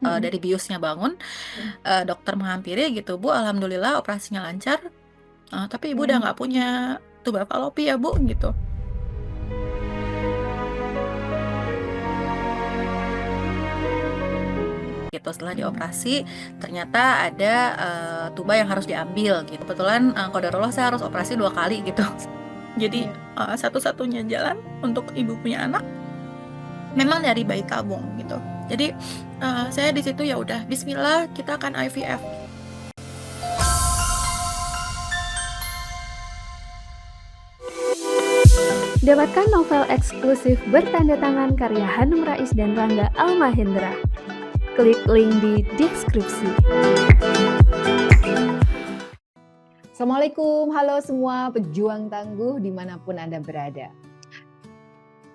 Mhm. dari biusnya bangun, Mhm. dokter menghampiri gitu, "Bu, alhamdulillah operasinya lancar, tapi Ibu udah Mhm. nggak punya tuba falopi ya Bu," gitu. Gitu, setelah dioperasi ternyata ada, tuba yang harus diambil gitu. Kebetulan, qadarullah saya harus operasi 2 kali gitu. Jadi, Iya. satu-satunya jalan untuk ibu punya anak memang dari bayi tabung gitu. Jadi, saya di situ ya udah bismillah kita akan IVF. Dapatkan novel eksklusif bertanda tangan karya Hanum Rais dan Rangga Almahendra. Klik link di deskripsi. Assalamualaikum, halo semua pejuang tangguh dimanapun Anda berada.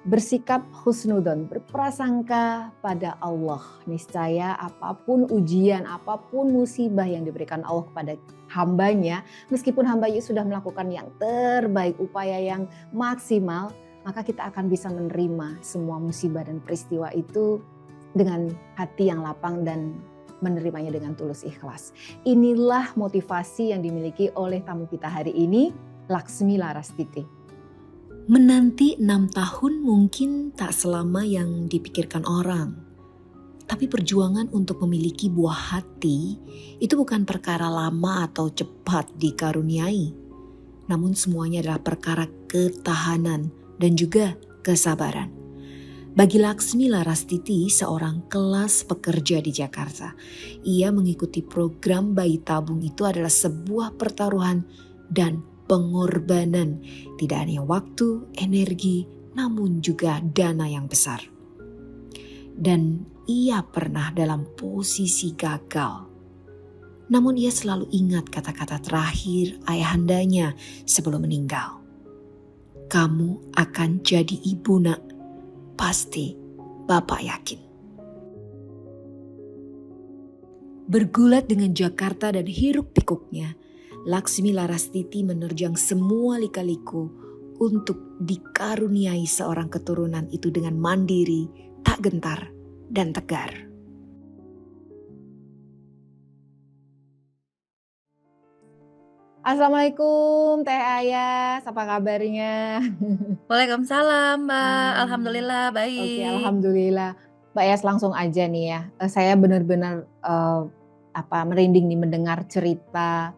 Bersikap husnudon, berprasangka pada Allah. Niscaya apapun ujian, apapun musibah yang diberikan Allah kepada hambanya, meskipun hambanya sudah melakukan yang terbaik, upaya yang maksimal, maka kita akan bisa menerima semua musibah dan peristiwa itu dengan hati yang lapang dan menerimanya dengan tulus ikhlas. Inilah motivasi yang dimiliki oleh tamu kita hari ini, Laksmi Larastiti. Menanti 6 tahun mungkin tak selama yang dipikirkan orang. Tapi perjuangan untuk memiliki buah hati itu bukan perkara lama atau cepat dikaruniai. Namun semuanya adalah perkara ketahanan dan juga kesabaran. Bagi Laksmi Larastiti, seorang kelas pekerja di Jakarta, ia mengikuti program bayi tabung itu adalah sebuah pertaruhan dan pengorbanan, tidak hanya waktu, energi, namun juga dana yang besar. Dan ia pernah dalam posisi gagal. Namun ia selalu ingat kata-kata terakhir ayahandanya sebelum meninggal. "Kamu akan jadi ibu, Nak. Pasti Bapak yakin." Bergulat dengan Jakarta dan hiruk pikuknya, Laksmi Larastiti menerjang semua lika-liku untuk dikaruniai seorang keturunan itu dengan mandiri, tak gentar, dan tegar. Assalamualaikum Teh Ayas, apa kabarnya? Waalaikumsalam Mbak, Hmm, alhamdulillah Oke, baik. alhamdulillah. Mbak Ayas langsung aja nih ya. Saya benar-benar merinding nih mendengar cerita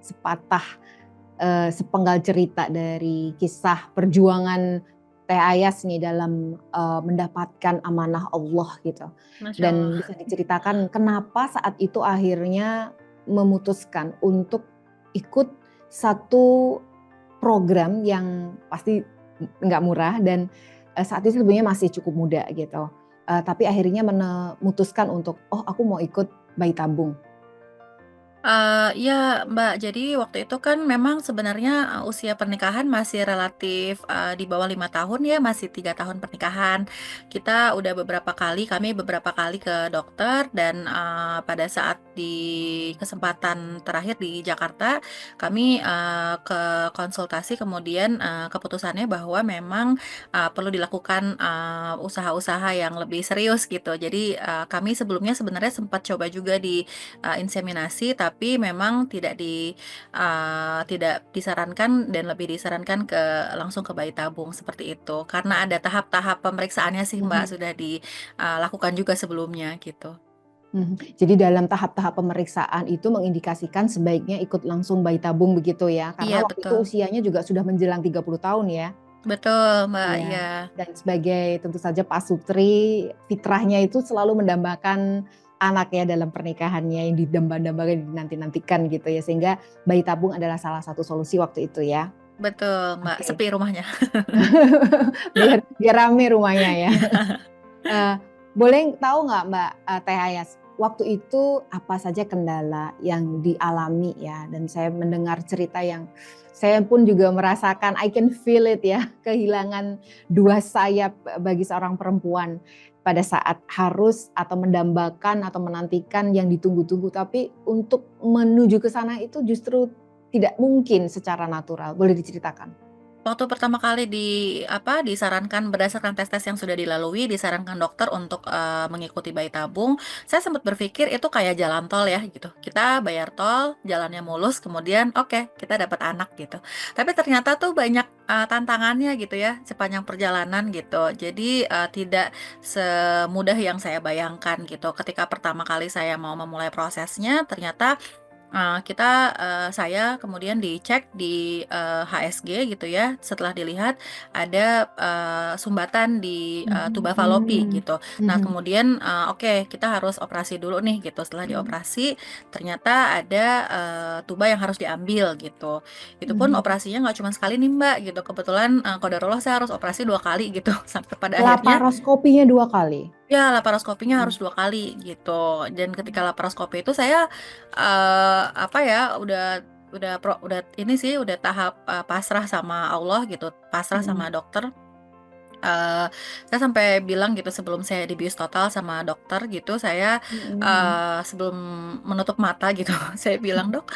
sepenggal cerita dari kisah perjuangan Teh Ayas nih dalam mendapatkan amanah Allah gitu. Masya Dan Allah. bisa diceritakan kenapa saat itu akhirnya memutuskan untuk ikut satu program yang pasti nggak murah dan saat itu sebenarnya masih cukup muda gitu. Tapi akhirnya memutuskan untuk, oh aku mau ikut bayi tabung. Iya Mbak, jadi waktu itu kan memang sebenarnya, usia pernikahan masih relatif, di bawah 5 tahun ya, masih 3 tahun pernikahan. Kita udah kami beberapa kali ke dokter dan, pada saat di kesempatan terakhir di Jakarta, kami, ke konsultasi kemudian, keputusannya bahwa memang, perlu dilakukan, usaha-usaha yang lebih serius gitu. Jadi, kami sebelumnya sebenarnya sempat coba juga di inseminasi, tapi memang tidak disarankan dan lebih disarankan langsung ke bayi tabung seperti itu. Karena ada tahap-tahap pemeriksaannya sih Mbak, Mhm. sudah dilakukan juga sebelumnya gitu. Jadi dalam tahap-tahap pemeriksaan itu mengindikasikan sebaiknya ikut langsung bayi tabung begitu ya? Karena Iya waktu itu betul. usianya juga sudah menjelang 30 tahun ya? Betul Mbak, Iya, iya. dan sebagai tentu saja pasutri, fitrahnya itu selalu mendambakan anak ya dalam pernikahannya yang didamba-dambakan, dinanti-nantikan gitu ya, sehingga bayi tabung adalah salah satu solusi waktu itu ya? Betul Mbak, Oke. sepi rumahnya. Biar rame rumahnya ya. Iya. Boleh tahu nggak Mbak, Teh Hayas, waktu itu apa saja kendala yang dialami ya? Dan saya mendengar cerita yang saya pun juga merasakan, I can feel it ya, kehilangan dua sayap bagi seorang perempuan pada saat harus atau mendambakan atau menantikan yang ditunggu-tunggu, tapi untuk menuju ke sana itu justru tidak mungkin secara natural. Boleh diceritakan? Waktu pertama kali disarankan berdasarkan tes-tes yang sudah dilalui, disarankan dokter untuk, mengikuti bayi tabung, saya sempat berpikir itu kayak jalan tol ya gitu. Kita bayar tol, jalannya mulus, kemudian oke, kita dapat anak gitu. Tapi ternyata tuh banyak, tantangannya gitu ya sepanjang perjalanan gitu. Jadi, tidak semudah yang saya bayangkan gitu. Ketika pertama kali saya mau memulai prosesnya, ternyata saya kemudian dicek di, HSG gitu ya, setelah dilihat ada, sumbatan di, Mhm, tuba falopi gitu. Nah mhm, kemudian, oke kita harus operasi dulu nih gitu, setelah mhm, dioperasi ternyata ada, tuba yang harus diambil gitu. Itu pun mhm. operasinya nggak cuma sekali nih Mbak gitu, kebetulan, qadarullah saya harus operasi 2 kali gitu, sampai pada akhirnya Laparoskopinya 2 kali? ya, laparoskopinya Mhm, harus 2 kali gitu. Dan ketika laparoskopi itu saya, apa ya, udah ini sih, udah tahap, pasrah sama Allah gitu, pasrah mhm, sama dokter. Saya sampai bilang gitu sebelum saya dibius total sama dokter gitu, saya, mhm, sebelum menutup mata gitu, saya bilang, "Dok,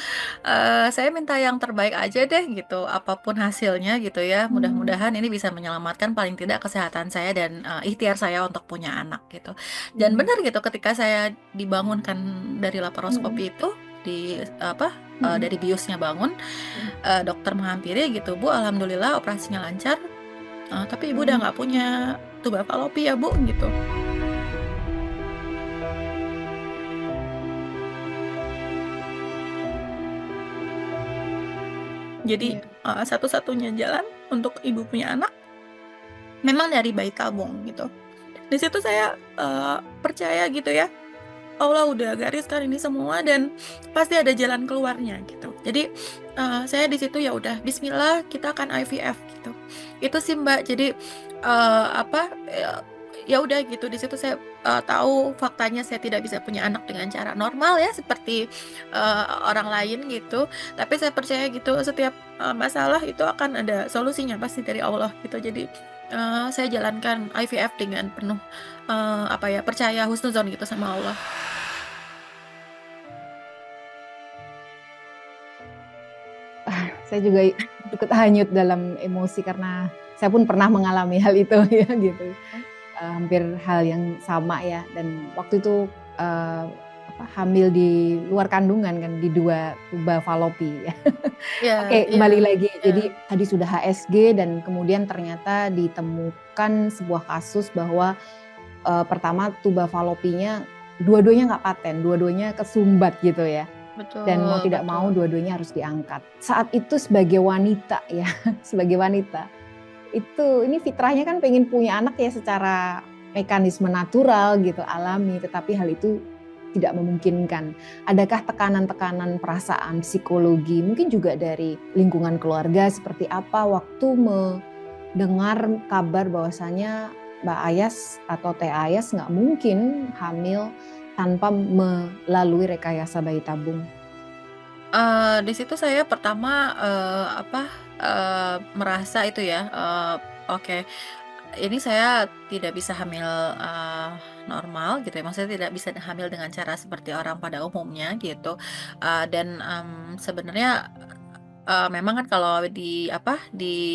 saya minta yang terbaik aja deh gitu, apapun hasilnya gitu ya, mhm, mudah-mudahan ini bisa menyelamatkan paling tidak kesehatan saya dan, ikhtiar saya untuk punya anak," gitu. Dan mhm, benar gitu ketika saya dibangunkan dari mhm, laparoskopi itu, mhm, dari biusnya bangun, mhm, dokter menghampiri gitu, "Bu, alhamdulillah operasinya lancar. Tapi ibu udah mhm. nggak punya tuba falopi ya Bu, gitu. Jadi, Iya, satu-satunya jalan untuk ibu punya anak memang dari bayi tabung gitu. Di situ saya, percaya gitu ya, Allah udah gariskan ini semua dan pasti ada jalan keluarnya gitu. Jadi, saya di situ ya udah bismillah kita akan IVF gitu. Itu sih Mbak, jadi, ya udah gitu di situ saya, tahu faktanya saya tidak bisa punya anak dengan cara normal ya seperti, orang lain gitu. Tapi saya percaya gitu setiap, masalah itu akan ada solusinya pasti dari Allah gitu. Jadi, saya jalankan IVF dengan penuh, percaya husnuzon gitu sama Allah. saya juga ikut hanyut dalam emosi karena saya pun pernah mengalami hal itu ya gitu. Hampir hal yang sama ya dan waktu itu, hamil di luar kandungan kan di 2 tuba falopi ya. Iya Oke, iya kembali lagi. iya. Jadi tadi sudah HSG dan kemudian ternyata ditemukan sebuah kasus bahwa, pertama tuba falopinya dua-duanya nggak paten, dua-duanya kesumbat gitu ya. Dan mau Betul tidak mau betul. dua-duanya harus diangkat. Saat itu sebagai wanita ya, sebagai wanita, ini fitrahnya kan pengen punya anak ya secara mekanisme natural gitu, alami, tetapi hal itu tidak memungkinkan. Adakah tekanan-tekanan perasaan, psikologi, mungkin juga dari lingkungan keluarga seperti apa waktu mendengar kabar bahwasanya Mbak Ayas atau Teh Ayas nggak mungkin hamil tanpa melalui rekayasa bayi tabung? Di situ saya pertama, merasa itu ya, oke, ini saya tidak bisa hamil, normal gitu ya, maksudnya tidak bisa hamil dengan cara seperti orang pada umumnya gitu, dan, sebenarnya, memang kan kalau di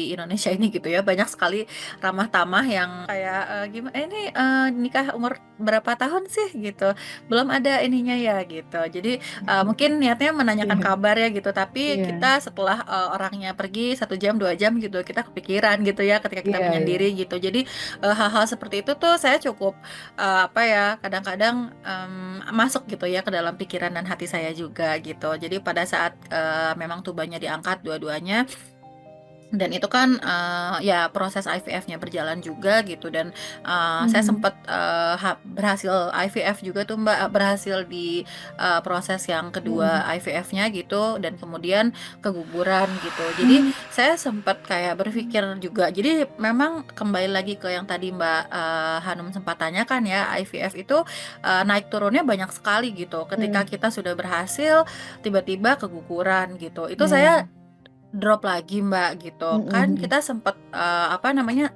Indonesia ini gitu ya, banyak sekali ramah tamah yang kayak, "Ini, nikah umur berapa tahun sih?" Gitu, "Belum ada ininya ya?" Gitu. Jadi, mungkin niatnya menanyakan Iya, kabar ya gitu, tapi iya, kita setelah, orangnya pergi 1 jam, 2 jam gitu, kita kepikiran gitu ya ketika kita iya, iya. menyendiri gitu. Jadi, hal-hal seperti itu tuh saya cukup, kadang-kadang, masuk gitu ya ke dalam pikiran dan hati saya juga gitu. Jadi pada saat, memang tubanya diangkat dua-duanya dan itu kan, ya proses IVF-nya berjalan juga gitu dan, saya Mhm, sempat, berhasil IVF juga tuh Mbak, berhasil di, proses yang mhm, kedua IVF-nya gitu dan kemudian keguguran gitu. Jadi mmm, saya sempat kayak berpikir juga, jadi memang kembali lagi ke yang tadi Mbak, Hanum sempat tanyakan ya, IVF itu, naik turunnya banyak sekali gitu. Ketika mhm, kita sudah berhasil, tiba-tiba keguguran gitu. Itu iya, saya drop lagi Mbak, gitu. mhm, Kan mhm, kita sempet,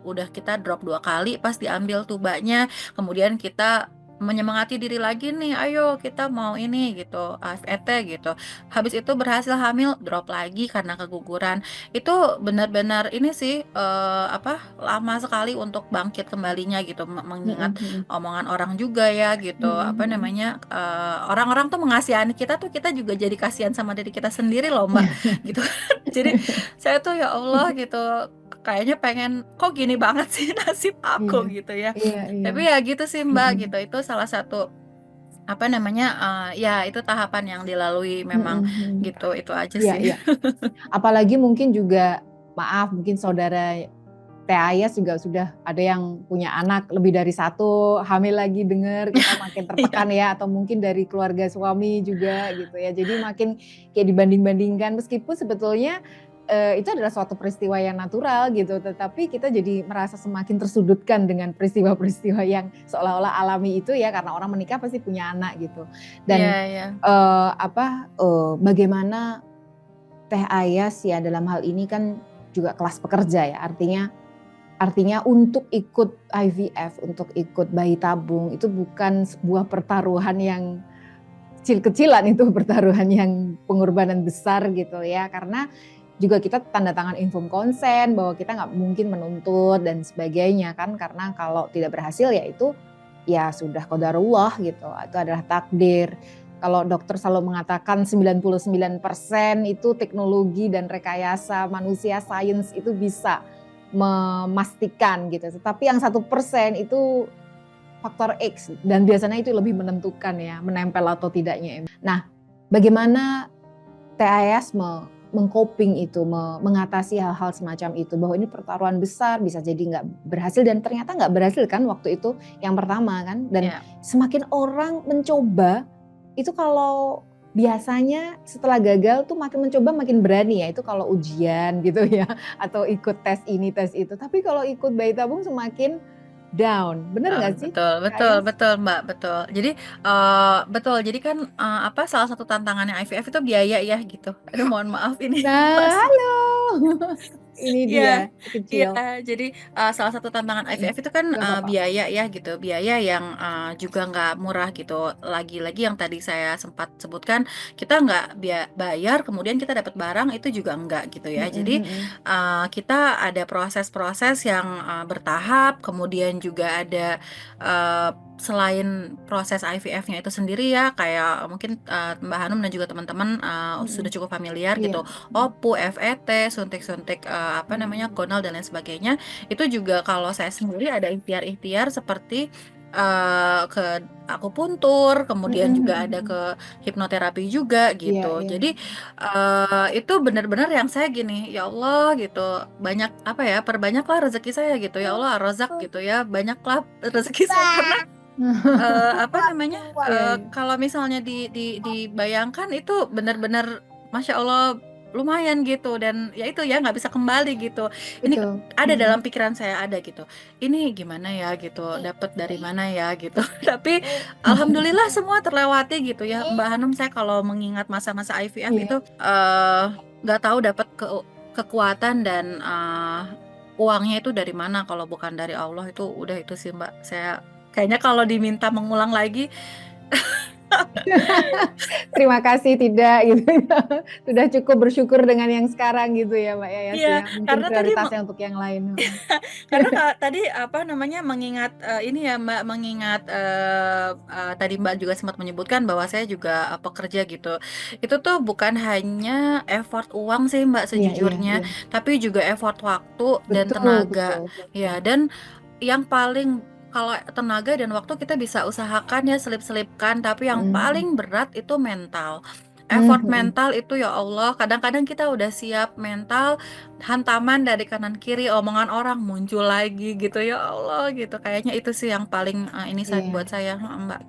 udah kita drop 2 kali pas diambil tubanya, kemudian kita menyemangati diri lagi nih, "Ayo kita mau ini," gitu, FET gitu. Habis itu berhasil hamil, drop lagi karena keguguran. Itu benar-benar ini sih, lama sekali untuk bangkit kembalinya gitu, Mhm mengingat mhm. omongan orang juga ya gitu, Mhm mhm. orang-orang tuh mengasihani kita tuh kita juga jadi kasihan sama diri kita sendiri loh, Mbak, gitu kan. Jadi saya tuh ya Allah gitu, kayaknya pengen, "Kok gini banget sih nasib Iya. aku?" Gitu ya. Iya iya. Tapi ya gitu sih, Mbak, Mhm. gitu. Itu salah satu, ya itu tahapan yang dilalui Mhm memang mhm. gitu, itu aja Iya sih. iya. Apalagi mungkin juga, maaf mungkin saudara Teh Ayas juga sudah ada yang punya anak lebih dari satu, hamil lagi denger, kita makin Iya tertekan ya, atau mungkin dari keluarga suami juga gitu ya. Jadi makin kayak dibanding-bandingkan, meskipun sebetulnya itu adalah suatu peristiwa yang natural gitu, tetapi kita jadi merasa semakin tersudutkan dengan peristiwa-peristiwa yang seolah-olah alami itu ya, karena orang menikah pasti punya anak gitu. iya Dan iya. bagaimana Teh Ayas ya dalam hal ini kan juga kelas pekerja ya, artinya untuk ikut IVF, untuk ikut bayi tabung itu bukan sebuah pertaruhan yang kecil-kecilan, itu pertaruhan yang pengorbanan besar gitu ya. Karena juga kita tanda tangan informed consent bahwa kita nggak mungkin menuntut dan sebagainya kan, karena kalau tidak berhasil ya itu ya sudah qadarullah gitu, itu adalah takdir. Kalau dokter selalu mengatakan 99% itu teknologi dan rekayasa manusia, sains itu bisa memastikan gitu. Tetapi yang 1% itu faktor X dan biasanya itu lebih menentukan ya, menempel atau tidaknya. Nah, bagaimana TAS mengcoping itu, mengatasi hal-hal semacam itu, bahwa ini pertaruhan besar, bisa jadi nggak berhasil dan ternyata nggak berhasil kan waktu itu yang pertama kan. Dan Iya. semakin orang mencoba, itu kalau biasanya setelah gagal tuh makin mencoba makin berani ya, itu kalau ujian gitu ya, atau ikut tes ini tes itu. Tapi kalau ikut bayi tabung semakin down, bener nggak sih Betul Kak betul Yas? betul, Mbak, betul. Jadi, betul, jadi kan, salah satu tantangannya IVF itu biaya ya gitu. Aduh mohon maaf ini Nah, masih. halo, ini Iya dia si iya, kecil. jadi, salah satu tantangan Mhm, IVF itu kan, nggak apa-apa. biaya ya gitu, biaya yang, juga nggak murah gitu. Lagi-lagi yang tadi saya sempat sebutkan, kita nggak bayar kemudian kita dapat barang itu juga enggak gitu ya. Mhm Jadi, mhm. kita ada proses-proses yang, bertahap, kemudian juga ada, eee, selain proses IVF-nya itu sendiri ya, kayak mungkin, Mbak Hanum dan juga teman-teman, Mhm, sudah cukup familiar iya, gitu. mhm. OPU, FET, suntik-suntik, gonal dan lain sebagainya, itu juga kalau saya sendiri ada ikhtiar-ikhtiar seperti, ke akupuntur, kemudian Mhm juga mhm ada mhm. ke hipnoterapi juga Iya gitu. iya. Jadi, itu benar-benar yang saya gini, "Ya Allah," gitu, "banyak apa ya, perbanyaklah rezeki saya," gitu, "Ya Allah ar-Razzaq," gitu ya, "banyaklah rezeki saya," karena Iya iya. kalau misalnya dibayangkan itu benar-benar Masya Allah lumayan gitu dan ya itu ya nggak bisa kembali gitu. Ini Betul, ada mhm. dalam pikiran saya ada gitu. Ini gimana ya gitu, dapat dari mana ya gitu. Tapi alhamdulillah semua terlewati gitu ya. Mbak Hanum, saya kalau mengingat masa-masa IVF Iya. itu nggak tahu dapat kekuatan dan uangnya itu dari mana kalau bukan dari Allah, itu udah itu sih Mbak. Saya kayaknya kalau diminta mengulang lagi. Terima kasih tidak gitu ya. Sudah cukup bersyukur dengan yang sekarang gitu ya Mbak Yayas Iya, ya. Mungkin karena tadi prioritasnya untuk yang lain, heeh. karena tadi mengingat, ini ya Mbak, mengingat, tadi Mbak juga sempat menyebutkan bahwa saya juga, pekerja gitu. Itu tuh bukan hanya effort uang sih Mbak Iya iya sejujurnya, iya. tapi juga effort waktu dan Betul tenaga. betul. Ya, dan yang paling, kalau tenaga dan waktu kita bisa usahakan ya selip-selipkan, tapi yang Mhm paling berat itu mental. mhm. Effort Mhm mental itu ya Allah, kadang-kadang kita udah siap mental, hantaman dari kanan kiri, omongan orang muncul lagi gitu, ya Allah gitu. Kayaknya itu sih yang paling, ini buat iya. saya, heeh, Mbak.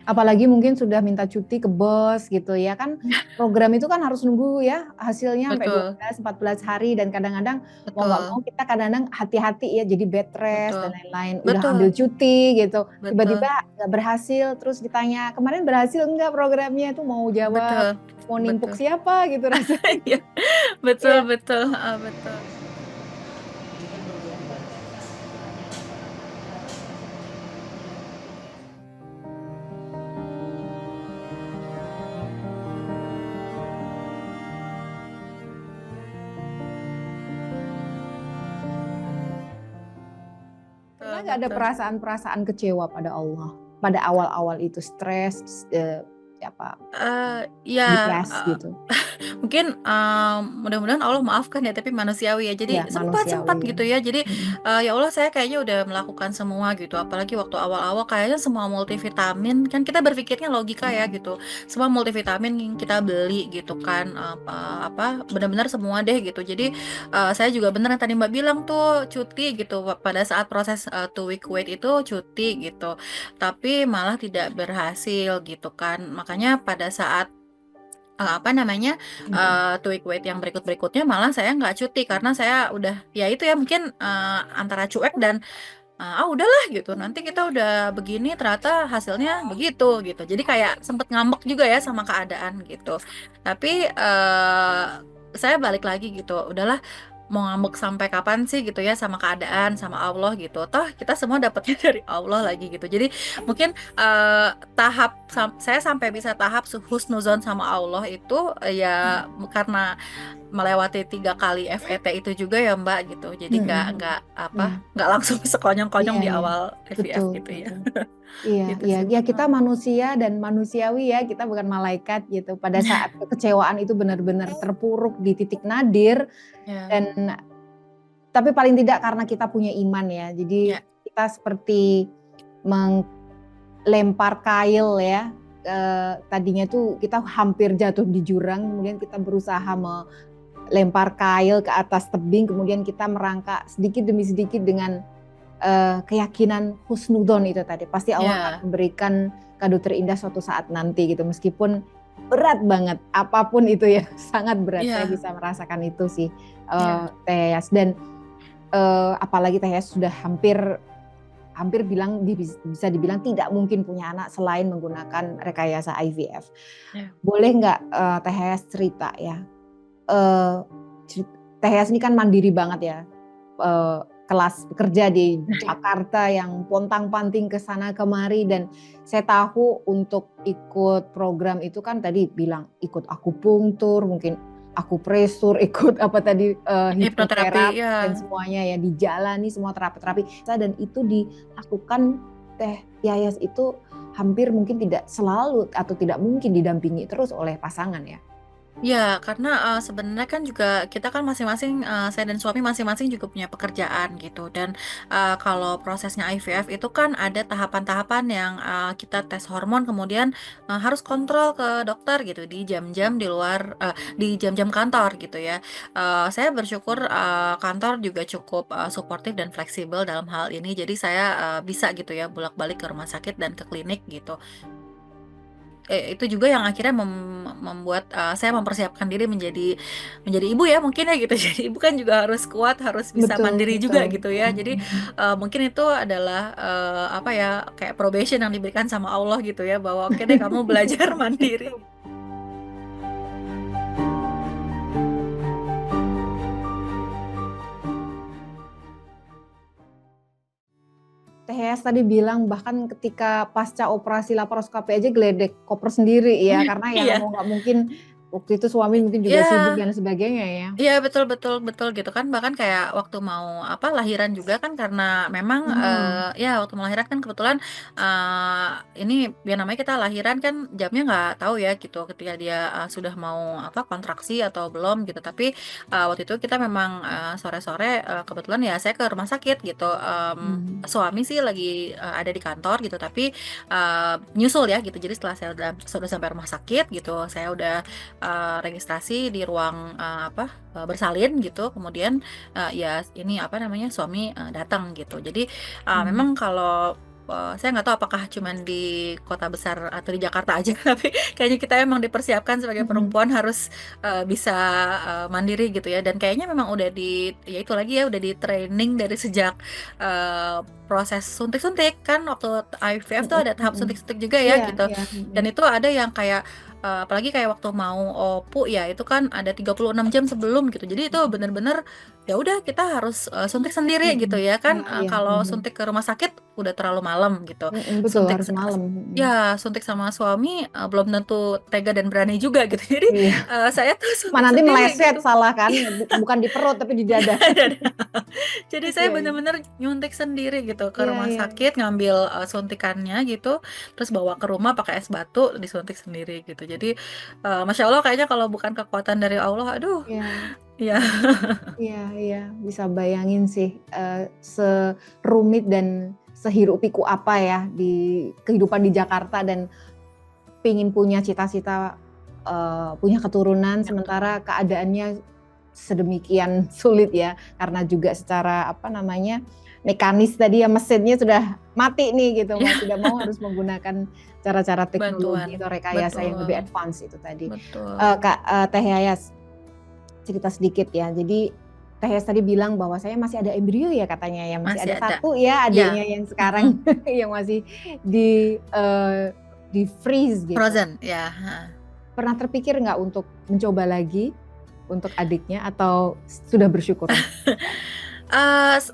Apalagi mungkin sudah minta cuti ke bos gitu ya kan, program itu kan harus nunggu ya hasilnya sampai Betul 12, 14 hari dan kadang-kadang mau nggak mau betul kita kadang-kadang hati-hati ya jadi bed rest dan betul lain-lain, udah ambil betul cuti gitu, tiba-tiba betul nggak berhasil terus ditanya, "Kemarin berhasil enggak programnya?" Itu mau jawab, betul mau nimpuk betul. siapa gitu rasanya. Iya, betul Iya. betul, heeh, betul. Pernah nggak ada betul. perasaan-perasaan kecewa pada Allah? Pada awal-awal itu stres, apa, Ya, depresi gitu? mungkin, mudah-mudahan Allah maafkan ya, tapi manusiawi ya. Ya Jadi manusiawi sempat ya. gitu ya. Jadi, Mm-mm. ya Allah saya kayaknya udah melakukan semua gitu, apalagi waktu awal-awal kayaknya semua multivitamin, kan kita berpikirnya logika ya gitu, semua multivitamin yang kita beli gitu kan, apa, benar-benar semua deh gitu. Jadi, saya juga bener yang tadi Mbak bilang tuh, cuti gitu, pada saat proses, 2 week wait itu cuti gitu, tapi malah tidak berhasil gitu kan. Makanya pada saat apa namanya, Mm-mm. Tweak Weight yang berikut-berikutnya malah saya nggak cuti karena saya udah ya itu ya mungkin, antara cuek dan, udahlah gitu nanti kita udah begini ternyata hasilnya begitu gitu. Jadi kayak sempet ngambek juga ya sama keadaan gitu. Tapi, saya balik lagi gitu, udahlah mau ngambek sampai kapan sih gitu ya sama keadaan, sama Allah gitu. Toh kita semua dapatnya dari Allah lagi gitu. Jadi mungkin, saya sampai bisa tahap husnuzon sama Allah itu, ya karena melewati 3 kali FET itu juga ya Mbak gitu. Jadi Mm-mm. Iya, nggak langsung sekonyong-konyong iya, di iya. awal IVF Betul, gitu ya. betul. Iya, Gitu iya, sih ya Mbak, kita manusia dan manusiawi ya, kita bukan malaikat gitu. Pada saat kekecewaan itu benar-benar terpuruk di titik nadir Ya, dan tapi paling tidak karena kita punya iman ya. Jadi ya, kita seperti melempar kail ya. Tadinya tuh kita hampir jatuh di jurang, kemudian kita berusaha melempar kail ke atas tebing, kemudian kita merangkak sedikit demi sedikit dengan keyakinan husnudon itu tadi. Pasti Allah akan ya, memberikan kado terindah suatu saat nanti gitu. Meskipun berat banget, apapun itu ya, sangat berat. Saya ya, bisa merasakan itu sih, ya, Teh Yas. Dan apalagi Teh Yas sudah hampir bisa dibilang tidak mungkin punya anak selain menggunakan rekayasa IVF. ya, Boleh nggak Teh Yas cerita ya? Eh, Teh Yas ini kan mandiri banget ya. Kelas bekerja di Jakarta yang pontang-panting ke sana kemari, dan saya tahu untuk ikut program itu kan tadi bilang ikut akupunktur, mungkin akupresur, ikut apa tadi hipnoterapi hipnoterapi ya. dan semuanya ya, dijalani semua terapi-terapi dan itu dilakukan Teh Yayas itu hampir mungkin tidak selalu atau tidak mungkin didampingi terus oleh pasangan ya. Ya, karena, sebenarnya kan juga kita kan masing-masing, saya dan suami masing-masing juga punya pekerjaan gitu dan, kalau prosesnya IVF itu kan ada tahapan-tahapan yang, kita tes hormon kemudian, harus kontrol ke dokter gitu di jam-jam di luar di jam-jam kantor gitu ya. Saya bersyukur, kantor juga cukup, suportif dan fleksibel dalam hal ini jadi saya, bisa gitu ya bolak-balik ke rumah sakit dan ke klinik gitu. Itu juga yang akhirnya membuat, saya mempersiapkan diri menjadi ibu ya mungkin ya gitu. Jadi ibu kan juga harus kuat, harus bisa Betul, mandiri juga betul. gitu ya. Jadi, mungkin itu adalah, apa ya, kayak probation yang diberikan sama Allah gitu ya, bahwa oke deh kamu belajar mandiri. Teh Yas tadi bilang bahkan ketika pasca operasi laparoskopi aja geledek koper sendiri ya, karena ya Iya. mau nggak mungkin waktu itu suami mungkin juga sibuk Ya. dan sebagainya ya. Iya betul betul betul gitu kan bahkan kayak waktu mau apa lahiran juga kan karena memang, Mhm. ya waktu melahirkan kan kebetulan, ini ya namanya kita lahiran kan jamnya nggak tahu ya gitu ketika dia, sudah mau apa kontraksi atau belum gitu tapi, waktu itu kita memang, sore-sore, kebetulan ya saya ke rumah sakit gitu, Mhm. suami sih lagi, ada di kantor gitu tapi, nyusul ya gitu jadi setelah saya sudah sampai rumah sakit gitu saya udah, registrasi di ruang, bersalin gitu kemudian, ya ini apa namanya suami, datang gitu jadi, Mhm. memang kalau, saya nggak tahu apakah cuman di kota besar atau di Jakarta aja tapi kayaknya kita emang dipersiapkan sebagai Mhm. perempuan harus, bisa, mandiri gitu ya dan kayaknya memang udah ya itu lagi ya udah di-training dari sejak, proses suntik-suntik kan waktu IVF tuh Mhm. ada tahap Mhm. suntik-suntik juga ya Iya, gitu iya. Mhm. dan itu ada yang kayak, apalagi kayak waktu mau OPU ya itu kan ada 36 jam sebelum gitu. Jadi itu bener-bener, ya udah kita harus, suntik sendiri gitu Mhm. ya kan, Iya, iya. kalau Mhm. suntik ke rumah sakit udah terlalu malam gitu. Mhm, betul Suntik harus malam. Mhm. ya suntik sama suami, belum tentu tega dan berani juga gitu. Jadi, Iya. saya tuh Mah suntik nanti sendiri meleset gitu. salah kan, bukan di perut tapi di dada. Dan jadi saya Iya, iya. bener-bener nyuntik sendiri gitu gitu ke Iya, rumah iya. sakit ngambil suntikannya gitu, terus bawa ke rumah pakai es batu disuntik sendiri gitu. Jadi Masya Allah kayaknya kalau bukan kekuatan dari Allah, aduh, Iya. ya. Iya, iya, bisa bayangin sih serumit dan sehiruk pikuk apa ya di kehidupan di Jakarta dan pingin punya cita-cita punya keturunan sementara keadaannya sedemikian sulit ya karena juga secara apa namanya mekanis tadi ya mesinnya sudah mati nih gitu mau Iya. tidak mau harus menggunakan cara-cara teknologi Bantuan, atau rekayasa yang lebih betul, advance itu tadi. betul. Kak Teh Yayas cerita sedikit ya. Jadi Teh Yas tadi bilang bahwa saya masih ada embrio ya katanya ya. Masih Masih ada ada. satu ya adiknya Ya, yang sekarang yang masih di freeze gitu. frozen, ya. Ha. Pernah terpikir nggak untuk mencoba lagi untuk adiknya atau sudah bersyukur?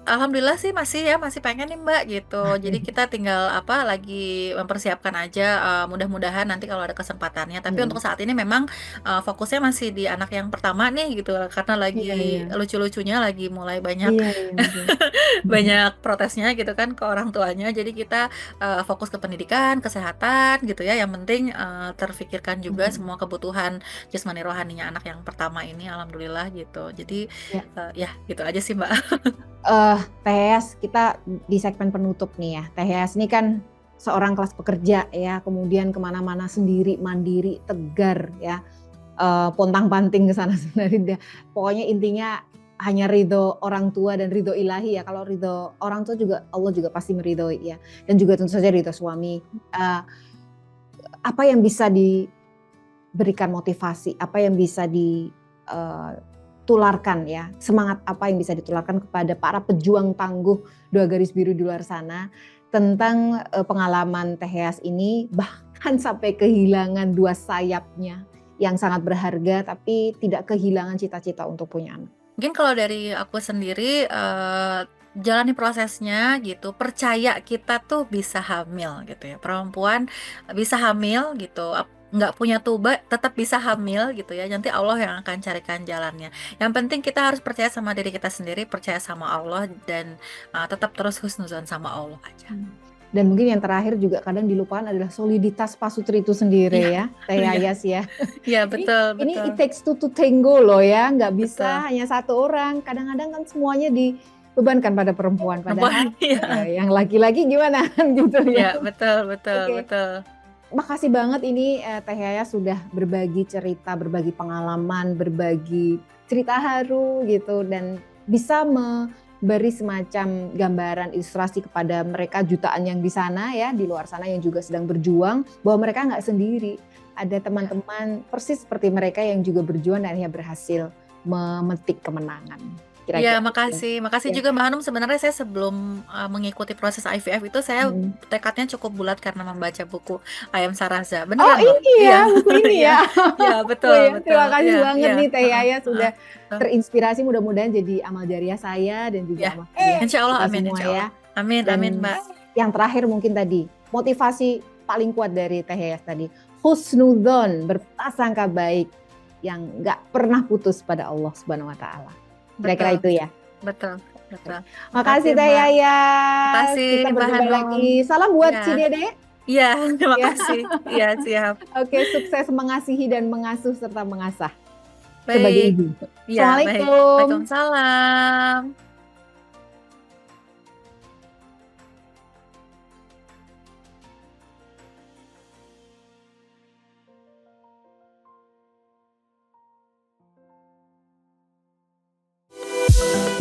Alhamdulillah sih masih pengen nih Mbak gitu. Jadi kita tinggal lagi mempersiapkan aja, mudah-mudahan nanti kalau ada kesempatannya. Tapi untuk saat ini memang fokusnya masih di anak yang pertama nih gitu, karena lagi Iya, iya. lucu-lucunya lagi mulai banyak Iya, iya, betul. banyak protesnya gitu kan ke orang tuanya. Jadi kita fokus ke pendidikan, kesehatan gitu ya. Yang penting terfikirkan juga semua kebutuhan jasmani rohaninya anak yang pertama ini, alhamdulillah gitu. Jadi Ya. ya gitu aja sih Mbak. Teh Yas, kita di segmen penutup nih ya. Teh Yas ini kan seorang kelas pekerja ya, kemudian kemana-mana sendiri, mandiri, tegar ya, pontang-panting ke sana sendiri. Pokoknya intinya hanya ridho orang tua dan ridho ilahi ya. Kalau ridho orang tua juga Allah juga pasti meridhoi ya. Dan juga tentu saja ridho suami. Apa yang bisa diberikan motivasi, apa yang bisa tularkan ya, semangat apa yang bisa ditularkan kepada para pejuang tangguh 2 garis biru di luar sana tentang pengalaman Teh Yas ini, bahkan sampai kehilangan 2 sayapnya yang sangat berharga tapi tidak kehilangan cita-cita untuk punya anak. Mungkin kalau dari aku sendiri jalani prosesnya gitu, percaya kita tuh bisa hamil gitu ya, perempuan bisa hamil gitu, nggak punya tuba tetap bisa hamil gitu ya, nanti Allah yang akan carikan jalannya. Yang penting kita harus percaya sama diri kita sendiri, percaya sama Allah dan tetap terus husnuzon sama Allah aja. Dan mungkin yang terakhir juga kadang dilupakan adalah soliditas pasutri itu sendiri ya, Teh Yayas ya. Iya betul, Ini betul. it takes two to tango loh ya, nggak bisa Betul. hanya satu orang. Kadang-kadang kan semuanya dibebankan pada perempuan, padahal yang laki-laki gimana gitu ya. Ya betul, betul, Oke. betul. Makasih banget ini Teh Yayas sudah berbagi cerita, berbagi pengalaman, berbagi cerita haru gitu dan bisa memberi semacam gambaran ilustrasi kepada mereka jutaan yang di sana ya, di luar sana yang juga sedang berjuang bahwa mereka nggak sendiri. Ada teman-teman persis seperti mereka yang juga berjuang dan akhirnya berhasil memetik kemenangan. Iya, makasih Ya. juga Mbak Hanum. Sebenarnya saya sebelum mengikuti proses IVF itu saya tekadnya cukup bulat karena membaca buku Ayam Saraza. Oh Beneran loh. ini ya, buku ini ya. Iya, betul, Oh ya, betul. terima kasih Iya, banget iya. nih Teh Yayas sudah Heeh. terinspirasi, mudah-mudahan jadi amal jariah saya dan juga Ya, amal jariah insya Allah, kita amin, semua insya Allah. ya. Amin, Dan amin Mbak. yang terakhir mungkin tadi, motivasi paling kuat dari Teh Yayas tadi, husnudzon, berprasangka baik yang nggak pernah putus pada Allah Subhanahu Wa Taala. Kira-kira itu ya. Betul, betul. Makasih Teh Mbak. Yayas. Makasih, Kita Mbak berjumpa Hanum. lagi. Salam buat Ya. si Dede. Iya, terima Ya. kasih. Iya, siap. Oke, sukses mengasihi dan mengasuh serta mengasah Baik. sebagai ibu. Iya, baik. Assalamualaikum. Waalaikumsalam.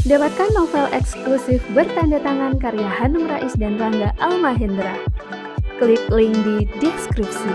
Dapatkan novel eksklusif bertanda tangan karya Hanum Rais dan Rangga Almahendra. Klik link di deskripsi.